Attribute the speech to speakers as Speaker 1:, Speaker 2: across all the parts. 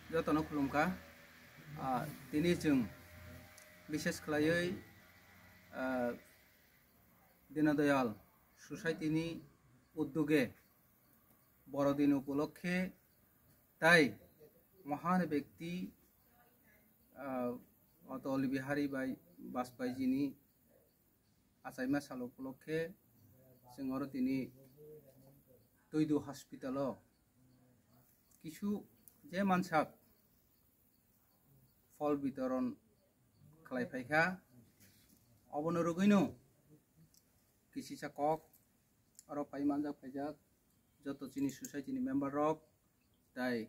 Speaker 1: जतन खुलुमका दिनै जों बिशेष खालायै दीनदयाल ससाइटिनि उद्योगे बड़दिन उपलक्षे ताई महान व्यक्ति अटल बिहारी वाजपेयी जीनि आसाइमा साल उपलक्षे जों दिनै तैदु हस्पिटाल किछु जे मानसाक फल वितरण खालायफायखा अबनो रुगैनो किसिसा कक आरो फाइमानजाक फाइजाक जत चिनि ससाइटिनि मेम्बर रक ताई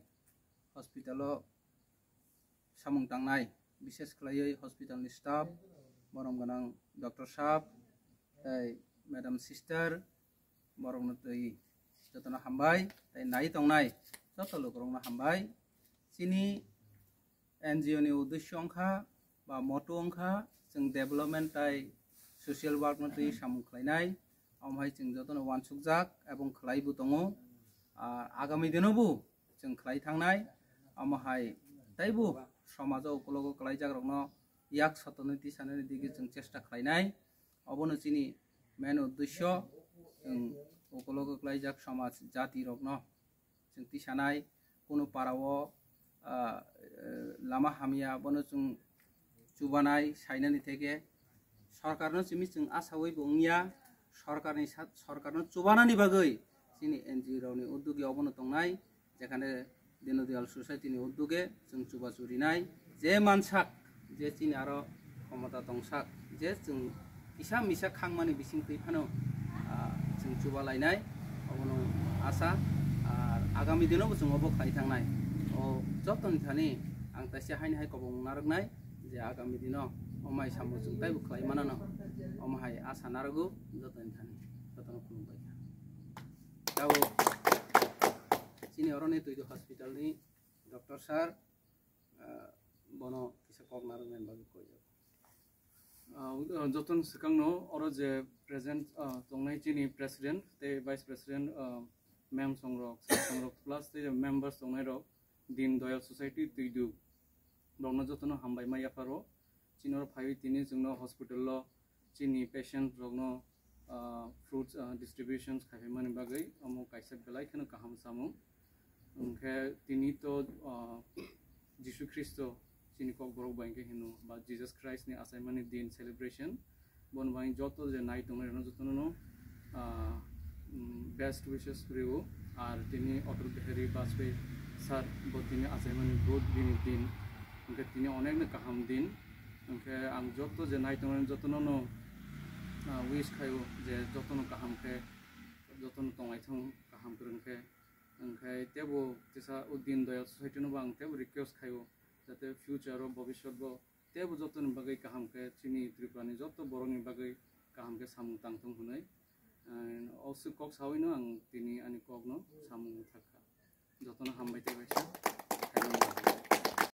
Speaker 1: हस्पिटाल सामुं तांनाय विशेष खालायै हस्पिटालनि स्टाफ बरम गोनां डॉक्टर साहब ताई मैडम सिस्टर बरमनो तै जतनो हामबाय ताई नाय तंनाय जत लोकरंनो हामबाय चिनि एनजीओ नि उद्देश्य अंखा बा मटो अंखा जों डेभलपमेंट ताई सोशल वर्क मते सामुं खालायनाय आमहाय जों जतनो वानसुकजाक एवं खालायबो दङ आगामी दिनावबो जों खालाय थांनाय आमहाय ताइबो समाजाव उपलग खालायजाक रंनो याक सतनैति सानैनि दिगे जों चेष्टा खालायनाय अबनो चिनि मेन उद्देश्य जों उपलग खालायजाक समाज जाति रंनो जों तिसानाय कोनो पारावो लामा हामिया बनो जों चुबानाय साइनानि थेके सरकारनो चिमि जों आसावै बंनिया सरकारनो चुबानानि बागै चिनि एनजीओ रावनि उद्योगे अबनो तंनाय जेखाने दीनदयाल ससाइटिनि उद्योगे जों चुबा चुरिनाय जे मानसाक जे चिनि आरो क्षमता दंसाक जे जों इसा मिसा खांमानि बिसिं फैफानो जों चुबा लायनाय अबनो आसा आगामी दिनावबो जों अबो खालाय थांनाय जतन थानि आं ताइसे हाय कबं नारगनाय जे आगामी दिनाव अमाय सामु जों ताइबो खालाय मानानो अमाय आसा नारगो जतन थानि जतन खुलुमबाय दाव चिनि अरने तैदो हस्पिटाल नि डॉक्टर सर बनो किसा कक नारगनाय बागै कय
Speaker 2: जतन सिकांनो और जे प्रेजेंट तंनाय चिनि प्रेसिडेंट ते वाइस प्रेसिडेंट मैम संग्रक प्लस ते मेंबर्स तंनाय रक दीनदयाल सोसाइटी तैदु रंनो जतनो हामबाय मायाफारो चिनर फाइ तिनि जोंनो हस्पिटल चिनि पेशेंट रंनो फ्रूट्स डिस्ट्रीब्यूशंस खायफायमानि बागै अमो काइसा बेलाय खनो गाहाम सामु ओंखे तिनि तो जिसु ख्रिस्ट चिनि कक बरक बायके हिनु बा जीसस क्राइस्ट नि आसाइमानि दिन सेलिब्रेशन बन बाय जतो जे नाइ तंनाय रनो जतनो नो बेस्ट विशेस फ्रिउ आर तिनि अटल बिहारी वाजपेयी सर बतिनि आसाइमानि बहुत दिन ओंखे तिनि अनेकनो गाहाम दिन ओंखे आं जतो जे नाइ तंनाय जतनो नो विश खायो जे जतनो गाहामखे जतनो तंनायथों गाहाम फोरोंखे ओंखे तेबो तिसा उद्दीन दयाल ससाइटि नो बां तेबो रिक्वेस्ट खायो जाते फ्यूचर भविष्यत तेबो जतनो बागै गाहामखे चिनि त्रिपुरानि जतो बरंनि बागै गाहामखे सामु तांथों हुनै also kok sawino ang tini ani kok no samu thaka jotno hambai te baisa